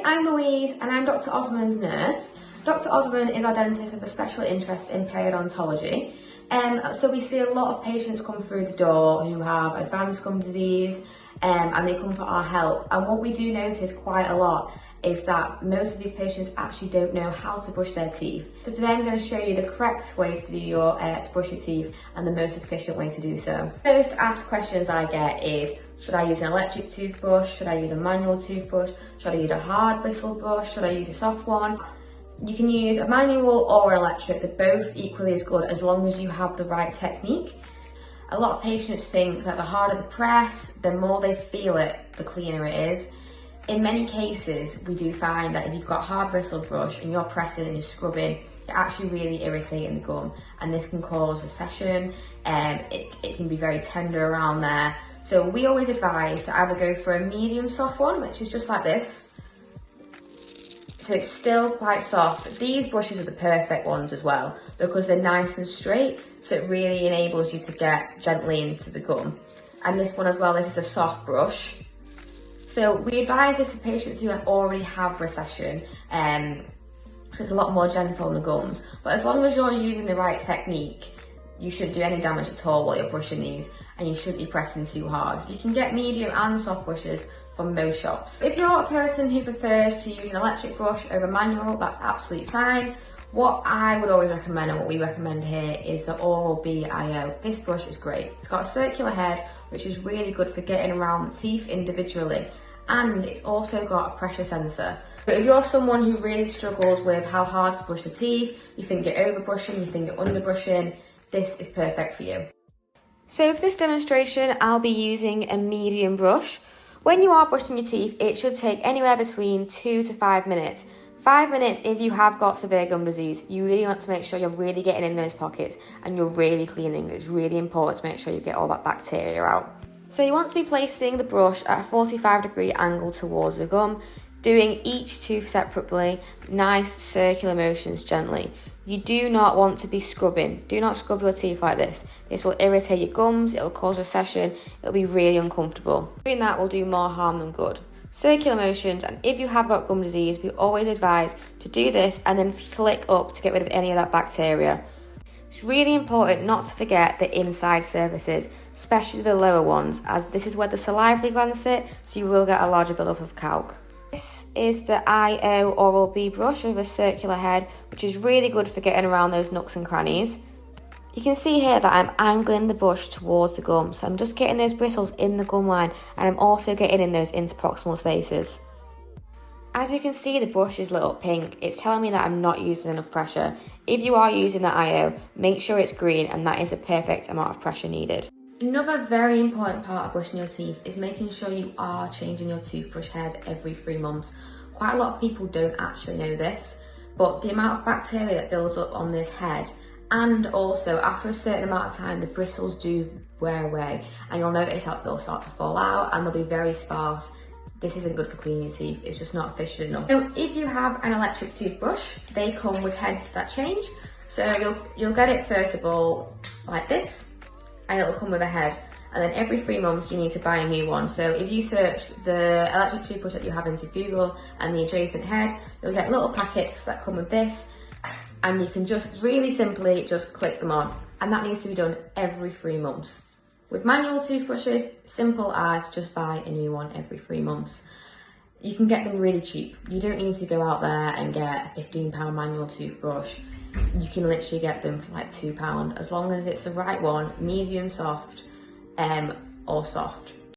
Hi, I'm Louise and I'm Dr. Osman's nurse. Dr. Osman is our dentist with a special interest in periodontology. So we see a lot of patients come through the door who have advanced gum disease and they come for our help. And what we do notice quite a lot is that most of these patients actually don't know how to brush their teeth. So today I'm going to show you the correct ways to do to brush your teeth and the most efficient way to do so. The most asked questions I get is, should I use an electric toothbrush? Should I use a manual toothbrush? Should I use a hard bristle brush? Should I use a soft one? You can use a manual or electric, they're both equally as good as long as you have the right technique. A lot of patients think that the harder the press, the more they feel it, the cleaner it is. In many cases, we do find that if you've got a hard bristle brush and you're pressing and you're scrubbing, you're actually really irritating the gum, and this can cause recession, it can be very tender around there. So we always advise to either go for a medium soft one, which is just like this. So it's still quite soft. These brushes are the perfect ones as well because they're nice and straight, so it really enables you to get gently into the gum. And this one as well, this is a soft brush. So we advise this for patients who already have recession, so it's a lot more gentle on the gums. But as long as you're using the right technique, you shouldn't do any damage at all while you're brushing these, and you shouldn't be pressing too hard. You can get medium and soft brushes from most shops. If you're a person who prefers to use an electric brush over manual, that's absolutely fine. What I would always recommend, and what we recommend here, is the Oral-B IO. This brush is great. It's got a circular head, which is really good for getting around the teeth individually, and it's also got a pressure sensor. But if you're someone who really struggles with how hard to brush the teeth, you think you're over brushing, you think you're under brushing, this is perfect for you. So for this demonstration, I'll be using a medium brush. When you are brushing your teeth, it should take anywhere between 2 to 5 minutes. 5 minutes if you have got severe gum disease. You really want to make sure you're really getting in those pockets and you're really cleaning. It's really important to make sure you get all that bacteria out. So you want to be placing the brush at a 45-degree angle towards the gum, doing each tooth separately, nice circular motions gently. You do not want to be scrubbing. Do not scrub your teeth like this. This will irritate your gums, it will cause recession, it'll be really uncomfortable. Doing that will do more harm than good. Circular motions, and if you have got gum disease, we always advise to do this and then flick up to get rid of any of that bacteria. It's really important not to forget the inside surfaces, especially the lower ones, as this is where the salivary glands sit, so you will get a larger buildup of calc. This is the IO Oral-B brush with a circular head, which is really good for getting around those nooks and crannies. You can see here that I'm angling the brush towards the gum, so I'm just getting those bristles in the gum line, and I'm also getting in those interproximal spaces. As you can see, the brush is lit up pink. It's telling me that I'm not using enough pressure. If you are using the IO, make sure it's green, and that is the perfect amount of pressure needed. Another very important part of brushing your teeth is making sure you are changing your toothbrush head every 3 months. Quite a lot of people don't actually know this, but the amount of bacteria that builds up on this head, and also after a certain amount of time, the bristles do wear away, and you'll notice that they'll start to fall out and they'll be very sparse. This isn't good for cleaning your teeth, it's just not efficient enough. So if you have an electric toothbrush, they come with heads that change. So you'll get it first of all like this, and it'll come with a head. And then every 3 months you need to buy a new one. So if you search the electric toothbrush that you have into Google and the adjacent head, you'll get little packets that come with this, and you can just really simply just click them on. And that needs to be done every 3 months. With manual toothbrushes, simple as just buy a new one every 3 months. You can get them really cheap. You don't need to go out there and get a £15 manual toothbrush. You can literally get them for like £2, as long as it's the right one, medium soft or soft.